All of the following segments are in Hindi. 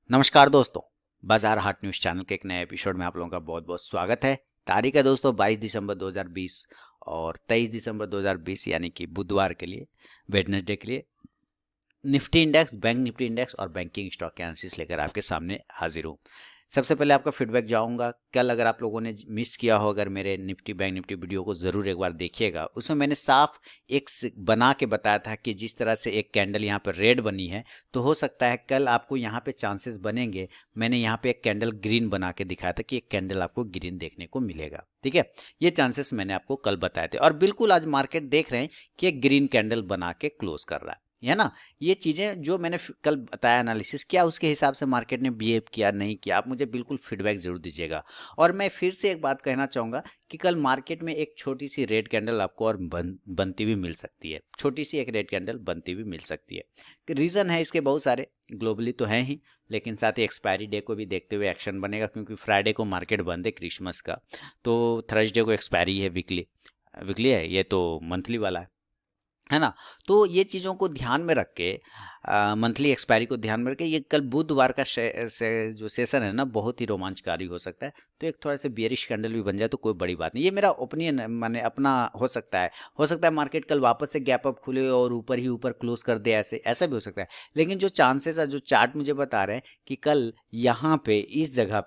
नमस्कार दोस्तों, बाजार हाट न्यूज़ चैनल के एक नए एपिसोड में आप लोगों का बहुत-बहुत स्वागत है। तारीख है दोस्तों 22 दिसंबर 2020 और 23 दिसंबर 2020 यानी कि बुधवार के लिए, वेडनेसडे के लिए Nifty index, bank Nifty index और बैंकिंग स्टॉक के एनालिसिस लेकर आपके सामने हाजिर हूँ। सबसे पहले आपका फीडबैक चाहूँगा। कल अगर आप लोगों ने मिस किया हो अगर मेरे निफ्टी बैंक निफ्टी वीडियो को ज़रूर एक बार देखिएगा। उसमें मैंने साफ एक बना के बताया था कि जिस तरह से एक कैंडल यहाँ पर रेड बनी है, तो हो सकता है कल आपको यहाँ पे चांसेस बनेंगे। मैंने यहाँ पे एक कैंडल ग्रीन बना के दिखाया था कि एक कैंडल आपको ग्रीन देखने को मिलेगा। ठीक है, ये चांसेस मैंने आपको कल बताए थे और बिल्कुल आज मार्केट देख रहे हैं कि एक ग्रीन कैंडल बना के क्लोज कर रहा है ना। ये चीज़ें जो मैंने कल बताया एनालिसिस, क्या उसके हिसाब से मार्केट ने बिहेव किया नहीं किया, आप मुझे बिल्कुल फीडबैक जरूर दीजिएगा। और मैं फिर से एक बात कहना चाहूँगा कि कल मार्केट में एक छोटी सी रेड कैंडल आपको और बनती हुई मिल सकती है। छोटी सी एक रेड कैंडल बनती हुई मिल सकती है। रीज़न है इसके बहुत सारे, ग्लोबली तो हैं ही, लेकिन साथ ही एक्सपायरी डे को भी देखते हुए एक्शन बनेगा, क्योंकि फ्राइडे को मार्केट बंद है क्रिसमस का, तो थर्सडे को एक्सपायरी है। वीकली वीकली है ये, तो मंथली वाला है ना। तो ये चीज़ों को ध्यान में रख के, मंथली एक्सपायरी को ध्यान में रख के, ये कल बुधवार का जो सेशन है ना, बहुत ही रोमांचकारी हो सकता है। तो एक थोड़ा सा बियरिश कैंडल भी बन जाए तो कोई बड़ी बात नहीं। ये मेरा ओपिनियन है, माने अपना हो सकता है मार्केट कल वापस से गैप अप खुले और ऊपर ही ऊपर क्लोज कर दे, ऐसे ऐसा भी हो सकता है। लेकिन जो चांसेस है, जो चार्ट मुझे बता रहे हैं कि कल यहाँ पे इस जगह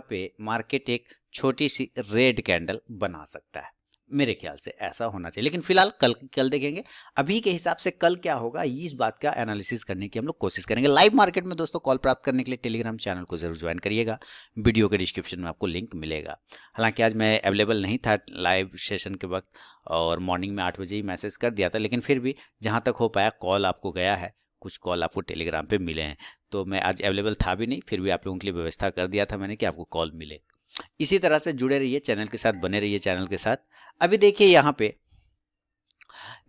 पे मार्केट एक छोटी सी रेड कैंडल बना सकता है। मेरे ख्याल से ऐसा होना चाहिए, लेकिन फिलहाल कल कल देखेंगे। अभी के हिसाब से कल क्या होगा, इस बात का एनालिसिस करने की हम लोग कोशिश करेंगे। लाइव मार्केट में दोस्तों कॉल प्राप्त करने के लिए टेलीग्राम चैनल को जरूर ज्वाइन करिएगा। वीडियो के डिस्क्रिप्शन में आपको लिंक मिलेगा। हालांकि आज मैं अवेलेबल नहीं था लाइव सेशन के वक्त, और मॉर्निंग में 8 बजे ही मैसेज कर दिया था, लेकिन फिर भी जहां तक हो पाया कॉल आपको गया है, कुछ कॉल आपको टेलीग्राम पे मिले हैं। तो मैं आज अवेलेबल था भी नहीं, फिर भी आप लोगों के लिए व्यवस्था कर दिया था मैंने कि आपको कॉल मिले। इसी तरह से जुड़े रहिए चैनल के साथ, बने रहिए चैनल के साथ। अभी देखिए यहाँ पे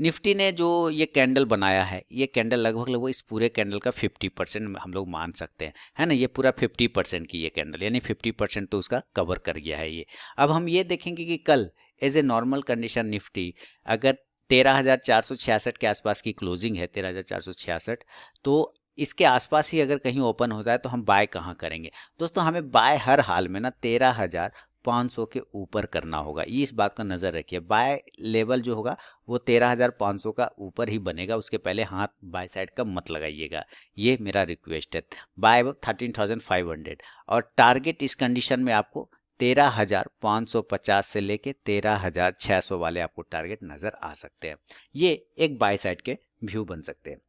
निफ्टी ने जो ये कैंडल बनाया है, ये कैंडल लगभग लगभग इस पूरे कैंडल का 50% हम लोग मान सकते हैं, है ना। ये पूरा 50% की ये कैंडल, यानी 50% तो उसका कवर कर गया है ये। अब हम ये देखेंगे कि कल as a normal condition Nifty अगर 13,466 के आसपास की क्लोजिंग है, 13,466, तो इसके आसपास ही अगर कहीं ओपन होता है तो हम बाय कहाँ करेंगे दोस्तों। हमें बाय हर हाल में ना 13,500 के ऊपर करना होगा। ये इस बात का नजर रखिए, बाय लेवल जो होगा वो 13,500 का ऊपर ही बनेगा। उसके पहले हाथ बाय साइड का मत लगाइएगा, ये मेरा रिक्वेस्ट है। बाय 13,500 और टारगेट इस कंडीशन में आपको 13,550 से लेके 13,600 वाले आपको टारगेट नजर आ सकते हैं। ये एक बाय साइड के व्यू बन सकते हैं।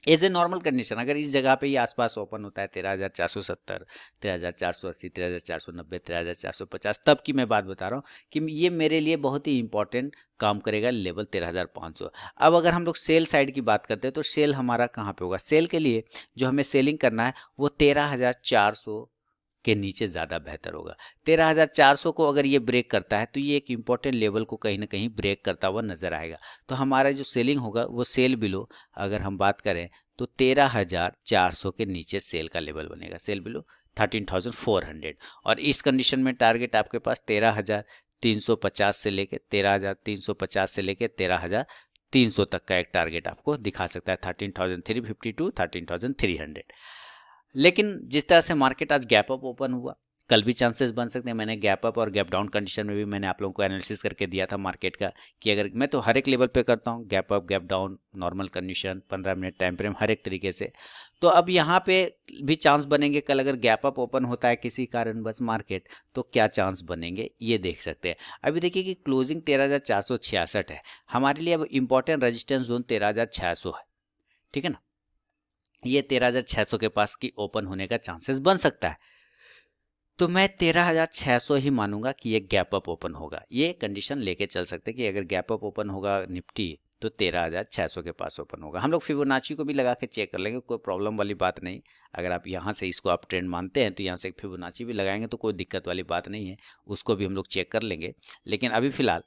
एज ए नॉर्मल कंडीशन अगर इस जगह पे ही आसपास ओपन होता है 13,470, 13,480, 13,490, 13,450, तब की मैं बात बता रहा हूँ कि ये मेरे लिए बहुत ही इंपॉर्टेंट काम करेगा लेवल 13,500। अब अगर हम लोग सेल साइड की बात करते हैं तो सेल हमारा कहाँ पे होगा। सेल के लिए जो हमें सेलिंग करना है वो 13,400 के नीचे ज़्यादा बेहतर होगा। 13,400 को अगर ये ब्रेक करता है तो ये एक इंपॉर्टेंट लेवल को कहीं ना कहीं ब्रेक करता हुआ नजर आएगा। तो हमारा जो सेलिंग होगा वो सेल बिलो, अगर हम बात करें तो 13,400 के नीचे सेल का लेवल बनेगा, सेल बिलो 13,400। और इस कंडीशन में टारगेट आपके पास 13,350 से लेके 13,350 से लेके 13,300 तक का एक टारगेट आपको दिखा सकता है, 13,350 टू 13,300। लेकिन जिस तरह से मार्केट आज गैप अप ओपन हुआ, कल भी चांसेस बन सकते हैं। मैंने गैप अप और गैप डाउन कंडीशन में भी मैंने आप लोगों को एनालिसिस करके दिया था मार्केट का, कि अगर मैं तो हर एक लेवल पे करता हूँ, gap up gap down, normal condition, 15 minute time frame, हर एक तरीके से। तो अब यहाँ पे भी चांस बनेंगे कल अगर गैप अप ओपन होता है किसी कारणवश मार्केट, तो क्या चांस बनेंगे ये देख सकते हैं। अभी देखिए कि क्लोजिंग 13,466 है, हमारे लिए अब इंपॉर्टेंट रेजिस्टेंस जोन 13,600 है, ठीक है ना। ये 13,600 के पास की ओपन होने का चांसेस बन सकता है। तो मैं 13,600 ही मानूंगा कि ये गैप अप ओपन होगा। ये कंडीशन लेके चल सकते हैं कि अगर गैप अप ओपन होगा निफ्टी तो 13,600 के पास ओपन होगा। हम लोग फिबोनाची को भी लगा के चेक कर लेंगे, कोई प्रॉब्लम वाली बात नहीं। अगर आप यहाँ से इसको आप ट्रेंड मानते हैं तो यहाँ से फिबोनाची भी लगाएंगे तो कोई दिक्कत वाली बात नहीं है, उसको भी हम लोग चेक कर लेंगे। लेकिन अभी फिलहाल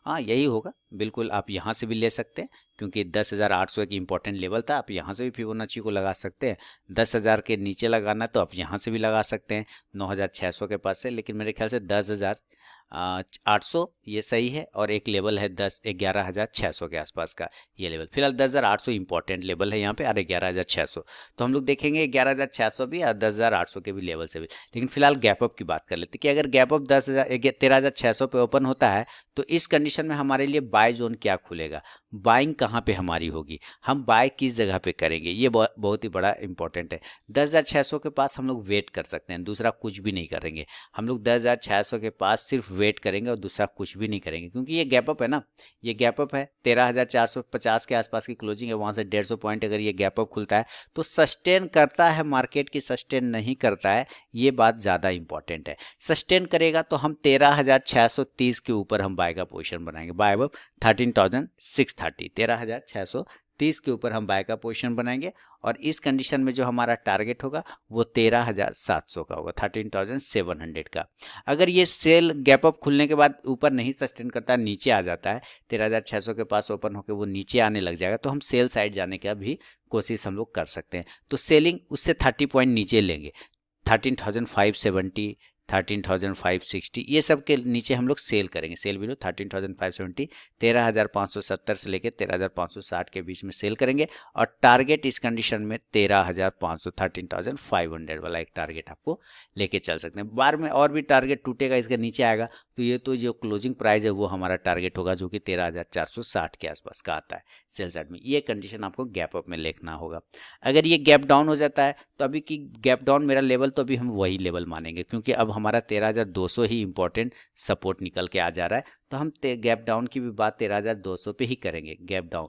हाँ यही होगा, बिल्कुल आप यहाँ से भी ले सकते हैं, क्योंकि 10,800 एक इम्पॉर्टेंट लेवल था, आप यहाँ से भी फिबोनाची को लगा सकते हैं। 10,000 के नीचे लगाना तो आप यहाँ से भी लगा सकते हैं 9,600 के पास से, लेकिन मेरे ख्याल से 10,800 ये सही है, और एक लेवल है 11,600 के आसपास का ये लेवल। फिलहाल 10,800 इंपॉर्टेंट लेवल है यहाँ पे, और 11,600 तो हम लोग देखेंगे 11,600 भी और 10,800 के भी लेवल से भी। लेकिन फिलहाल गैप अप की बात कर लेते हैं कि अगर गैप अप 13,600 पे ओपन होता है तो इस कंडीशन में हमारे लिए बाय जोन क्या खुलेगा, बाइंग कहाँ पे हमारी होगी, हम बाय किस जगह पे करेंगे, ये बहुत ही बड़ा इंपॉर्टेंट है। 10,600 के पास हम लोग वेट कर सकते हैं, दूसरा कुछ भी नहीं करेंगे। हम लोग 10,600 के पास सिर्फ वेट करेंगे और दूसरा कुछ भी नहीं करेंगे, क्योंकि ये गैप अप है ना, ये गैप अप है। 13,450 के आसपास की क्लोजिंग है, वहाँ से 150 पॉइंट अगर ये गैप अप खुलता है तो सस्टेन करता है मार्केट की, सस्टेन नहीं करता है, ये बात ज़्यादा इंपॉर्टेंट है। सस्टेन करेगा तो हम 13,630 के ऊपर हम बाय का पोजीशन बनाएंगे, बाय अबव 13,630, 13,630 के ऊपर हम बाय का पोजीशन बनाएंगे। और इस कंडीशन में जो हमारा टारगेट होगा वो 13,700 का होगा, 13,700 का। अगर ये सेल गैप अप खुलने के बाद ऊपर नहीं सस्टेन करता है, नीचे आ जाता है, 13,600 के पास ओपन होकर वो नीचे आने लग जाएगा, तो हम सेल साइड जाने का भी कोशिश हम लोग कर सकते हैं। तो सेलिंग उससे 30 पॉइंट नीचे लेंगे, 13,570, 13,560 ये सब के नीचे हम लोग सेल करेंगे। सेल बिलो 13,570, 13,570 से लेके 13,560 के बीच में सेल करेंगे। और टारगेट इस कंडीशन में 13,500, 13,500 वाला एक टारगेट आपको लेके चल सकते हैं। बार में और भी टारगेट टूटेगा, इसके नीचे आएगा तो ये तो जो क्लोजिंग प्राइस है वो हमारा टारगेट होगा, जो कि 13,460 के आसपास का आता है सेल साइड में। ये कंडीशन आपको गैप अप में देखना होगा। अगर ये गैप डाउन हो जाता है तो अभी की गैप डाउन मेरा लेवल तो अभी हम वही लेवल मानेंगे, क्योंकि अब हमारा 13,200 ही इंपॉर्टेंट सपोर्ट निकल के आ जा रहा है। तो हम गैप डाउन की भी बात 13,200 पे ही करेंगे, गैप डाउन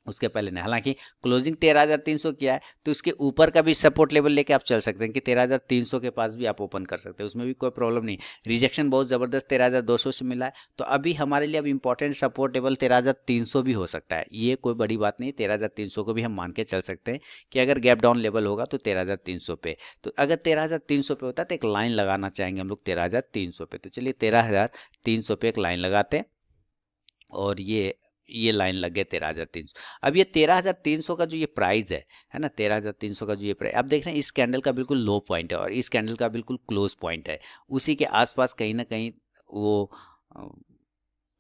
उसके पहले नहीं। हालांकि क्लोजिंग 13,300 किया है तो उसके ऊपर का भी सपोर्ट लेवल लेके आप चल सकते हैं कि 13,300 के पास भी आप ओपन कर सकते हैं, उसमें भी कोई प्रॉब्लम नहीं। रिजेक्शन बहुत ज़बरदस्त 13,200 से मिला है, तो अभी हमारे लिए अब इंपॉर्टेंट सपोर्ट लेवल 13,300 भी हो सकता है, ये कोई बड़ी बात नहीं। 13,300 को भी हम मान के चल सकते हैं कि अगर गैप डाउन लेवल होगा तो 13,300 पे। तो अगर 13,300 पे होता है तो एक लाइन लगाना चाहेंगे हम लोग 13,300 पे। तो चलिए 13,300 पे एक लाइन लगाते हैं, और ये लाइन लग गए 13,300। अब ये 13,300 का जो ये प्राइस है ना, 13,300 का जो ये प्राइस आप देख रहे हैं, इस कैंडल का बिल्कुल लो पॉइंट है और इस कैंडल का बिल्कुल क्लोज पॉइंट है, उसी के आसपास कहीं ना कहीं वो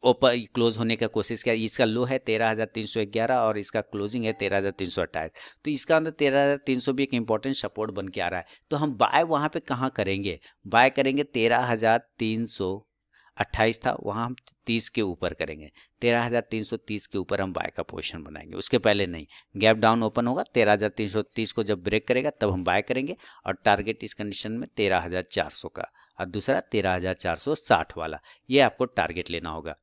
ओपर क्लोज होने का कोशिश किया। इसका लो है 13,311 और इसका क्लोजिंग है 13,328, तो इसका अंदर 13,300 भी एक इंपॉर्टेंट सपोर्ट बन के आ रहा है। तो हम बाय वहाँ पे कहाँ करेंगे, बाय करेंगे 13,328 था, वहाँ हम 30 के ऊपर करेंगे, 13,330 के ऊपर हम बाय का पोजीशन बनाएंगे, उसके पहले नहीं। गैप डाउन ओपन होगा 13,330 को जब ब्रेक करेगा तब हम बाय करेंगे, और टारगेट इस कंडीशन में 13,400 का, और दूसरा 13,460 वाला, ये आपको टारगेट लेना होगा।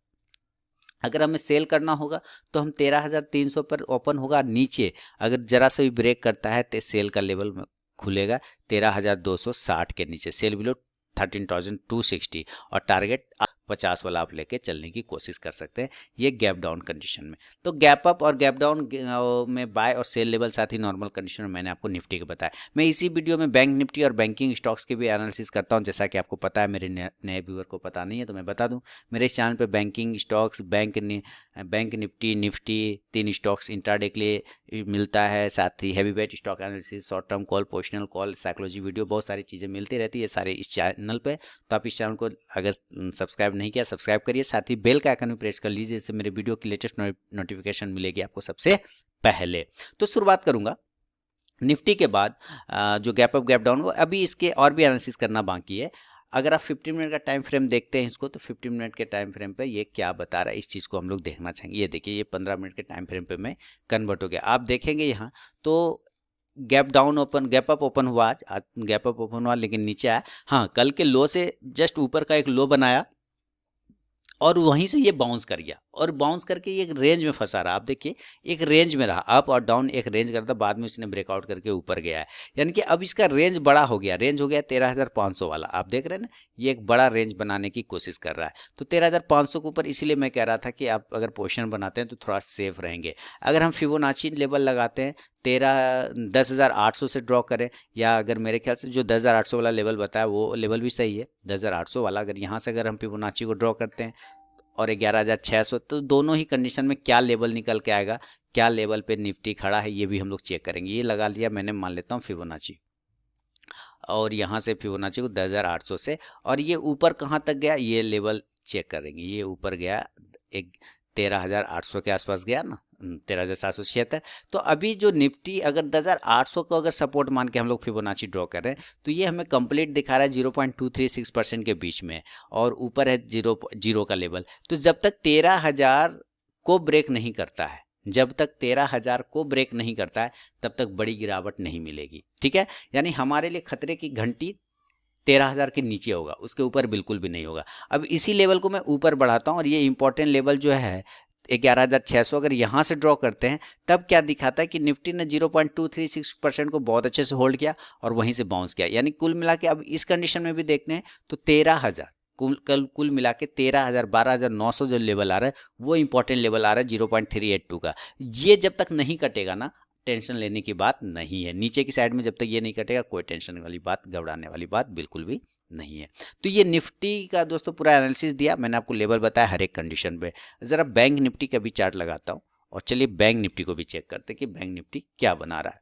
अगर हमें सेल करना होगा तो हम 13,300 पर ओपन होगा नीचे, अगर जरा सा भी ब्रेक करता है तो सेल का लेवल खुलेगा 13,260 के नीचे, सेल बिलो 13,260, और टारगेट 50 वाला आप लेके चलने की कोशिश कर सकते हैं, ये गैप डाउन कंडीशन में। तो गैप अप और गैप डाउन में बाय और सेल लेवल, साथ ही नॉर्मल कंडीशन में मैंने आपको निफ्टी का बताया। मैं इसी वीडियो में बैंक निफ्टी और बैंकिंग स्टॉक्स की भी एनालिसिस करता हूं, जैसा कि आपको पता है, मेरे नए व्यूअर को पता नहीं है तो मैं बता दूं, मेरे इस चैनल पे banking stocks, bank Nifty 3 stocks intraday के लिए मिलता है, साथ ही heavy weight stock analysis, short term call, positional call, psychology video, बहुत सारी चीज़ें मिलती रहती है सारे इस चैनल पे। तो आप इस चैनल को अगर सब्सक्राइब नहीं किया, सब्सक्राइब करिए, साथ ही बेल का आइकन भी प्रेस कर लीजिए, जिससे मेरे वीडियो की लेटेस्ट नोटिफिकेशन मिलेगी आपको सबसे पहले। तो शुरुआत करूंगा निफ्टी के बाद, जो गैप अप गैप डाउन, वो अभी इसके और भी एनालिसिस करना बाकी है। अगर आप 15 मिनट का टाइम फ्रेम देखते हैं इसको, तो 15 मिनट के टाइम फ्रेम पे ये क्या बता रहा है, इस चीज़ को हम लोग देखना चाहेंगे। ये देखिए, ये 15 मिनट के टाइम फ्रेम पे मैं कन्वर्ट हो गया, आप देखेंगे यहाँ तो gap down open, gap up open हुआ, आज गैप अप ओपन हुआ लेकिन नीचे आया। हाँ, कल के लो से जस्ट ऊपर का एक लो बनाया और वहीं से ये बाउंस कर गया, और बाउंस करके ये एक रेंज में फंसा रहा। आप देखिए, एक रेंज में रहा, अप और डाउन एक रेंज करता, बाद में इसने ब्रेकआउट करके ऊपर गया है, यानी कि अब इसका रेंज बड़ा हो गया, रेंज हो गया 13,500 वाला। आप देख रहे हैं ना, ये एक बड़ा रेंज बनाने की कोशिश कर रहा है। तो 13,500 के ऊपर इसीलिए मैं कह रहा था कि आप अगर पोजीशन बनाते हैं तो थोड़ा सेफ रहेंगे। अगर हम फिबोनाची लेवल लगाते हैं 10,800 से ड्रॉ करें, या अगर मेरे ख्याल से जो 10,800 वाला लेवल बताया वो लेवल भी सही है, 10,800 वाला। अगर यहाँ से अगर हम फिबोनाची को ड्रॉ करते हैं और 11,600, तो दोनों ही कंडीशन में क्या लेवल निकल के आएगा, क्या लेवल पे निफ्टी खड़ा है, ये भी हम लोग चेक करेंगे। ये लगा लिया मैंने, मान लेता हूँ फिबोनाची, और यहाँ से फिबोनाची को 10,800 से, और ये ऊपर कहाँ तक गया ये लेवल चेक करेंगे। ये ऊपर गया एक 13,800 के आसपास गया ना, 13,776। तो अभी जो निफ्टी अगर 10,800 को अगर सपोर्ट मान के हम लोग फिबोनाची ड्रॉ कर रहे हैं, तो ये हमें कंप्लीट दिखा रहा है 0.236% के बीच में, और ऊपर है 0 का लेवल। तो जब तक 13,000 को ब्रेक नहीं करता है, जब तक 13,000 को ब्रेक नहीं करता है, तब तक बड़ी गिरावट नहीं मिलेगी। ठीक है, यानी हमारे लिए खतरे की घंटी 13,000 के नीचे होगा, उसके ऊपर बिल्कुल भी नहीं होगा। अब इसी लेवल को मैं ऊपर बढ़ाता हूँ, और ये इंपॉर्टेंट लेवल जो है 11,600, अगर यहाँ से ड्रॉ करते हैं, तब क्या दिखाता है कि निफ्टी ने 0.236% को बहुत अच्छे से होल्ड किया और वहीं से बाउंस किया। यानी कुल मिला के अब इस कंडीशन में भी देखते हैं तो 13,000 कुल मिला के 13,000, 12,900 जो लेवल आ रहा है वो इंपॉर्टेंट लेवल आ रहा है 0.382 का। ये जब तक नहीं कटेगा ना, टेंशन लेने की बात नहीं है। नीचे की साइड में जब तक ये नहीं कटेगा, कोई टेंशन वाली बात, घबराने वाली बात बिल्कुल भी नहीं है। तो ये निफ्टी का दोस्तों पूरा एनालिसिस दिया मैंने आपको, लेवल बताया हर एक कंडीशन पे। ज़रा बैंक निफ्टी का भी चार्ट लगाता हूँ, और चलिए बैंक निफ्टी को भी चेक करते हैं कि बैंक निफ्टी क्या बना रहा है।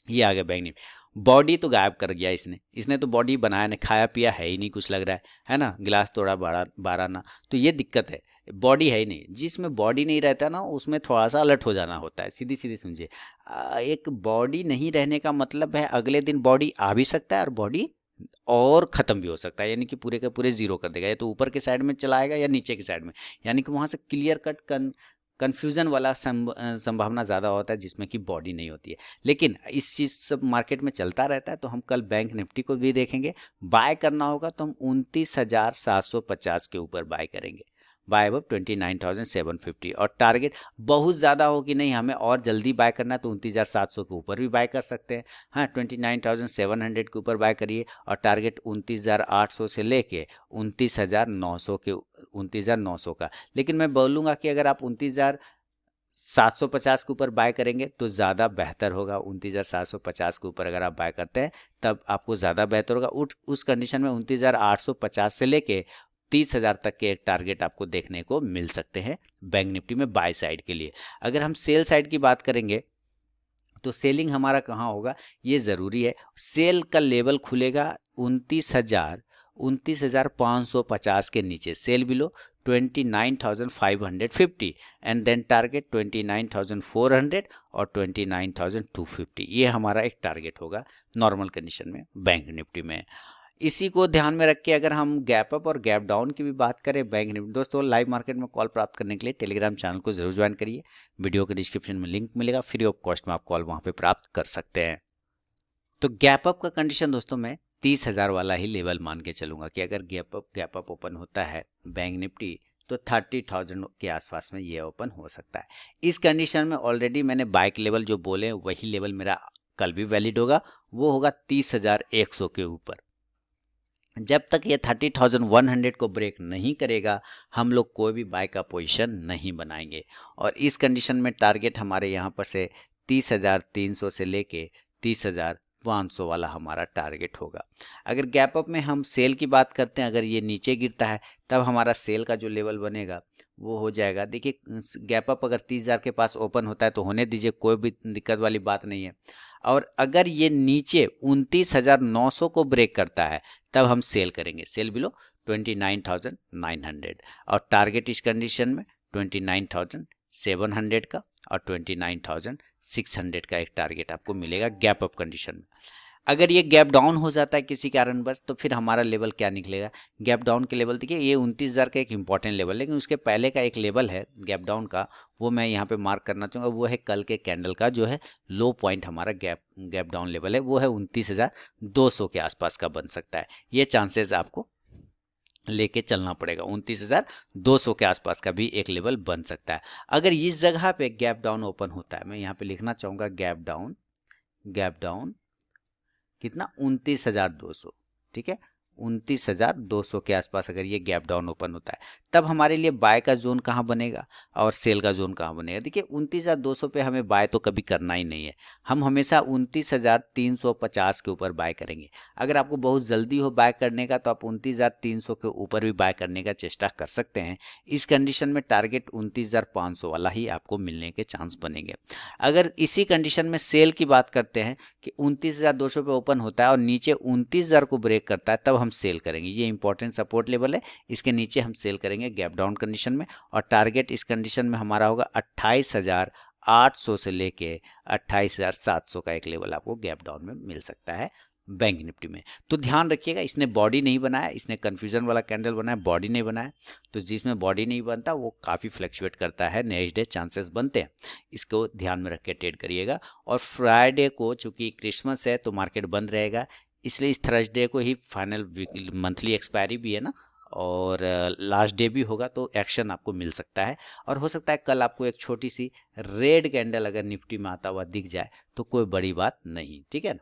ये आ गया बैंक निफ्टी। बॉडी तो गायब कर गया इसने तो बॉडी बनाया नहीं, खाया पिया है ही नहीं कुछ लग रहा है ना, गिलास तोड़ा बारह ना। तो ये दिक्कत है, बॉडी है ही नहीं। जिसमें बॉडी नहीं रहता ना, उसमें थोड़ा सा अलर्ट हो जाना होता है, सीधी सीधी समझिए। एक बॉडी नहीं रहने का मतलब है अगले दिन बॉडी आ भी सकता है और बॉडी और ख़त्म भी हो सकता है, यानी कि पूरे के पूरे जीरो कर देगा, या तो ऊपर के साइड में चलाएगा या नीचे की साइड में। यानी कि वहाँ से क्लियर कट कन्फ्यूज़न वाला संभावना ज़्यादा होता है जिसमें कि बॉडी नहीं होती है। लेकिन इस चीज़ सब मार्केट में चलता रहता है, तो हम कल बैंक निफ्टी को भी देखेंगे। बाय करना होगा तो हम 29,750 के ऊपर बाय करेंगे, बाय अब 29,750, और टारगेट बहुत ज़्यादा हो कि नहीं हमें और जल्दी बाय करना है तो 29,700 के ऊपर भी बाय कर सकते हैं। हाँ, 29,700 के ऊपर बाय करिए, और टारगेट 29,800 से लेके 29,900 के 29,900 का। लेकिन मैं बोलूँगा कि अगर आप 29,750 के ऊपर बाय करेंगे तो ज़्यादा बेहतर होगा। 29,750 के ऊपर अगर आप बाय करते हैं तब आपको ज़्यादा बेहतर होगा। उस कंडीशन में 29,850 से लेके 30,000 तक के एक टारगेट आपको देखने को मिल सकते हैं बैंक निफ्टी में बाय साइड के लिए। अगर हम सेल साइड की बात करेंगे तो सेलिंग हमारा कहाँ होगा ये ज़रूरी है। सेल का लेवल खुलेगा 29,550 के नीचे, sell below 29,550, and then target 29,400 और 29,250। ये हमारा एक टारगेट होगा नॉर्मल कंडीशन में बैंक निफ्टी में। इसी को ध्यान में रख के अगर हम गैप अप और गैप डाउन की भी बात करें बैंक निफ्टी, दोस्तों लाइव मार्केट में कॉल प्राप्त करने के लिए टेलीग्राम चैनल को जरूर ज्वाइन करिए। वीडियो के डिस्क्रिप्शन में लिंक मिलेगा, फ्री ऑफ कॉस्ट में आप कॉल वहां पे प्राप्त कर सकते हैं। तो गैप अप का कंडीशन दोस्तों मैं 30,000 वाला ही लेवल मान के चलूंगा कि अगर गैप अप ओपन होता है बैंक निफ्टी तो 30,000 के आसपास में ये ओपन हो सकता है। इस कंडीशन में ऑलरेडी मैंने बाइक लेवल जो बोले वही लेवल मेरा कल भी वैलिड होगा, वो होगा 30,100 के ऊपर। जब तक ये 30,100 को ब्रेक नहीं करेगा, हम लोग कोई भी बाय का पोजीशन नहीं बनाएंगे। और इस कंडीशन में टारगेट हमारे यहाँ पर से 30,300 से लेके 30,500 वाला हमारा टारगेट होगा। अगर गैप अप में हम सेल की बात करते हैं, अगर ये नीचे गिरता है तब हमारा सेल का जो लेवल बनेगा वो हो जाएगा, देखिए गैप अप अगर 30,000 के पास ओपन होता है तो होने दीजिए, कोई भी दिक्कत वाली बात नहीं है। और अगर ये नीचे 29,900 को ब्रेक करता है तब हम सेल करेंगे, सेल बिलो 29,900, और टारगेट इस कंडीशन में 29,700 का और 29,600 का एक टारगेट आपको मिलेगा गैप अप कंडीशन में। अगर ये गैप डाउन हो जाता है किसी कारणवश तो फिर हमारा लेवल क्या निकलेगा, गैप डाउन के लेवल देखिए ये 29,000 का एक इंपॉर्टेंट लेवल, लेकिन उसके पहले का एक लेवल है गैप डाउन का, वो मैं यहाँ पे मार्क करना चाहूँगा। वो है कल के कैंडल का जो है लो पॉइंट, हमारा गैप डाउन लेवल है वो है 29,200 के आसपास का बन सकता है। ये चांसेस आपको लेके चलना पड़ेगा, 29,200 के आसपास का भी एक लेवल बन सकता है। अगर इस जगह पे गैप डाउन ओपन होता है, मैं यहाँ पे लिखना चाहूँगा गैप डाउन कितना 29,200, ठीक है 29,200 के आसपास अगर ये गैप डाउन ओपन होता है, तब हमारे लिए बाय का जोन कहाँ बनेगा और सेल का जोन कहाँ बनेगा। देखिए 29,200 पे हमें बाय तो कभी करना ही नहीं है, हम हमेशा 29,350 के ऊपर बाय करेंगे। अगर आपको बहुत जल्दी हो बाय करने का तो आप 29,300 के ऊपर भी बाय करने का चेष्टा कर सकते हैं। इस कंडीशन में टारगेट 29,500 वाला ही आपको मिलने के चांस बनेंगे। अगर इसी कंडीशन में सेल की बात करते हैं कि 29,200 पे ओपन होता है और नीचे 29,000 को ब्रेक करता है, तब हम सेल करेंगे। ये इंपॉर्टेंट सपोर्ट लेवल है, इसके नीचे हम सेल करेंगे गैप डाउन कंडीशन में। और टारगेट इस कंडीशन में हमारा होगा 28,800 से लेके 28,700 का एक लेवल आपको गैप डाउन में मिल सकता है बैंक निफ्टी में। तो ध्यान रखिएगा, इसने बॉडी नहीं बनाया, इसने कंफ्यूजन वाला कैंडल बनाया, बॉडी नहीं बनाया। तो जिसमें बॉडी नहीं बनता वो काफ़ी फ्लक्चुएट करता है, नेक्स्ट डे चांसेस बनते हैं। इसको ध्यान में रख के ट्रेड करिएगा। और फ्राइडे को चूंकि क्रिसमस है तो मार्केट बंद रहेगा, इसलिए इस थर्सडे को ही फाइनल मंथली एक्सपायरी भी है ना, और लास्ट डे भी होगा, तो एक्शन आपको मिल सकता है। और हो सकता है कल आपको एक छोटी सी रेड कैंडल अगर निफ्टी में आता हुआ दिख जाए तो कोई बड़ी बात नहीं, ठीक है ना,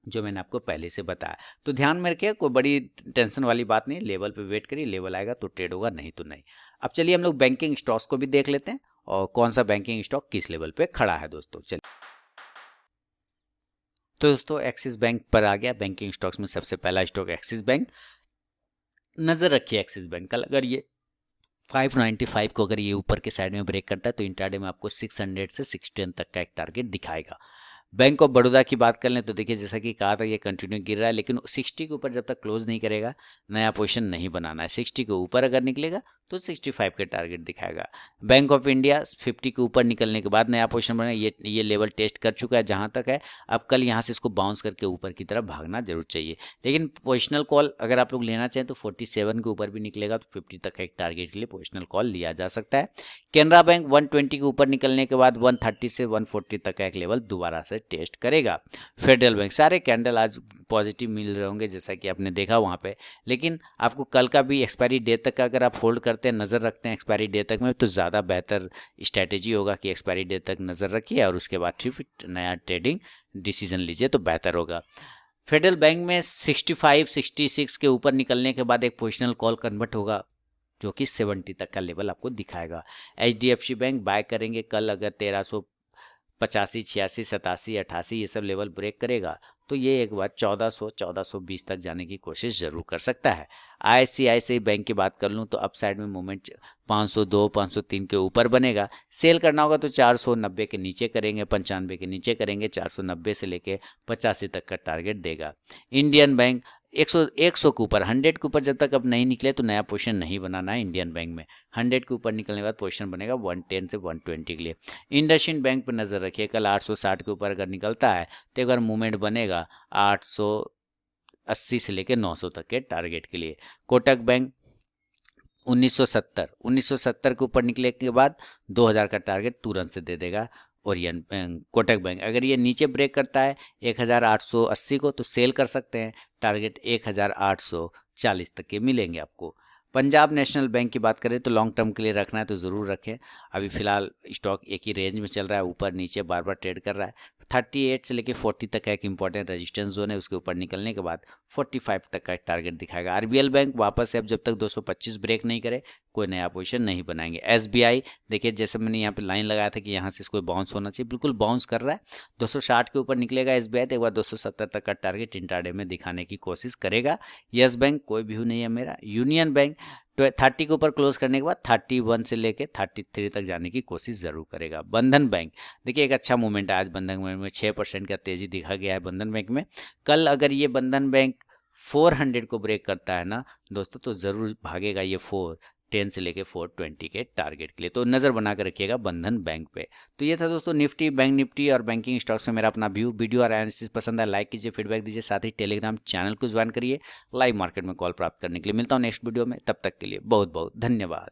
जो मैंने आपको पहले से बताया। तो ध्यान में रखिए, कोई बड़ी टेंशन वाली बात नहीं, लेवल पे वेट करिए, लेवल आएगा तो ट्रेड होगा, नहीं तो नहीं। अब चलिए हम लोग बैंकिंग स्टॉक्स को भी देख लेते हैं और कौन सा बैंकिंग स्टॉक किस लेवल पे खड़ा है दोस्तों। चलिए तो दोस्तों एक्सिस बैंक पर आ गया। बैंकिंग स्टॉक्स में सबसे पहला स्टॉक एक्सिस बैंक। नजर रखिए एक्सिस बैंक, कल अगर ये 595 को अगर ये ऊपर के साइड में ब्रेक करता है तो इंट्राडे में आपको 600 से 610 तक का एक टारगेट दिखाएगा। बैंक ऑफ बड़ौदा की बात कर लें तो देखिए जैसा कि कहा था ये कंटिन्यू गिर रहा है, लेकिन 60 के ऊपर जब तक क्लोज नहीं करेगा नया पोजीशन नहीं बनाना है। 60 के ऊपर अगर निकलेगा तो 65 के टारगेट दिखाएगा। बैंक ऑफ इंडिया 50 के ऊपर निकलने के बाद नया पोजीशन बनाएगा। ये लेवल टेस्ट कर चुका है जहां तक है, अब कल यहाँ से इसको बाउंस करके ऊपर की तरफ भागना जरूर चाहिए। लेकिन पोजिशनल कॉल अगर आप लोग लेना चाहें तो 47 के ऊपर भी निकलेगा तो 50 तक एक टारगेट के लिए पोजिशनल कॉल लिया जा सकता है। केनरा बैंक 120 के ऊपर निकलने के बाद 130 से 140 तक का एक लेवल दोबारा से टेस्ट करेगा। फेडरल बैंक, सारे कैंडल आज पॉजिटिव मिल रहे होंगे जैसा कि आपने देखा वहाँ पे, लेकिन आपको कल का भी एक्सपायरी डेट तक का अगर आप होल्ड करते हैं, नज़र रखते हैं एक्सपायरी डेट तक में, तो ज़्यादा बेहतर स्ट्रैटेजी होगा कि एक्सपायरी डेट तक नज़र रखिए और उसके बाद फिर नया ट्रेडिंग डिसीजन लीजिए तो बेहतर होगा। फेडरल बैंक में 65 66 के ऊपर निकलने के बाद एक पोजिशनल कॉल कन्वर्ट होगा जो कि 70 तक का लेवल आपको दिखाएगा। HDFC बैंक बाय करेंगे कल अगर 1385 86 87 88 ये सब लेवल ब्रेक करेगा तो ये एक बार 1400 1420 तक जाने की कोशिश जरूर कर सकता है। ICICI बैंक की बात कर लूँ तो अप साइड में मूवमेंट 502 503 के ऊपर बनेगा। सेल करना होगा तो 490 के नीचे करेंगे, 95 के नीचे करेंगे, 490 से लेके 85 तक का टारगेट देगा। इंडियन बैंक 100 के ऊपर 100 के ऊपर जब तक अब नहीं निकले तो नया पोजीशन नहीं बनाना है इंडियन बैंक में। 100 के ऊपर निकलने के बाद पोजीशन बनेगा 110 से 120 के लिए। इंडसइंड बैंक पर नज़र रखिए, कल 860 के ऊपर अगर निकलता है तो अगर मूवमेंट बनेगा 880 से लेकर 900 तक के टारगेट के लिए। कोटक बैंक 1970 के ऊपर निकले के बाद 2000 का टारगेट तुरंत से दे देगा। ओरियन कोटक बैंक अगर ये नीचे ब्रेक करता है 1880 को तो सेल कर सकते हैं, टारगेट 1840 तक के मिलेंगे आपको। पंजाब नेशनल बैंक की बात करें तो लॉन्ग टर्म के लिए रखना है तो ज़रूर रखें। अभी फिलहाल स्टॉक एक ही रेंज में चल रहा है, ऊपर नीचे बार बार ट्रेड कर रहा है। 38 से लेके 40 तक का एक इंपॉर्टेंट रेजिस्टेंस जोन है, उसके ऊपर निकलने के बाद 45 तक का टारगेट दिखाएगा। RBL बैंक वापस से अब जब तक 225 ब्रेक नहीं करे कोई नया पोजीशन नहीं बनाएंगे। SBI देखिए जैसे मैंने यहाँ पे लाइन लगाया था कि यहाँ से इसको बाउंस होना चाहिए, बिल्कुल बाउंस कर रहा है। 260 के ऊपर निकलेगा SBI तो एक बार 270 तक का टारगेट इंट्राडे में दिखाने की कोशिश करेगा। यस बैंक कोई व्यू नहीं है मेरा। यूनियन बैंक 30 के ऊपर क्लोज करने के बाद 31 से लेके 33 तक जाने की कोशिश जरूर करेगा। बंधन बैंक देखिए एक अच्छा मूवमेंट है आज बंधन बैंक में, 6% का तेजी दिखा गया है बंधन बैंक में। कल अगर ये बंधन बैंक 400 को ब्रेक करता है ना दोस्तों तो ज़रूर भागेगा ये 410 से लेके 420 के टारगेट के लिए, तो नज़र बना कर रखिएगा बंधन बैंक पे। तो ये था दोस्तों निफ्टी, बैंक निफ्टी और बैंकिंग स्टॉक्स में मेरा अपना व्यू। वीडियो और एनालिसिस पसंद है लाइक कीजिए, फीडबैक दीजिए, साथ ही टेलीग्राम चैनल को ज्वाइन करिए लाइव मार्केट में कॉल प्राप्त करने के लिए। मिलता हूँ नेक्स्ट वीडियो में, तब तक के लिए बहुत बहुत धन्यवाद।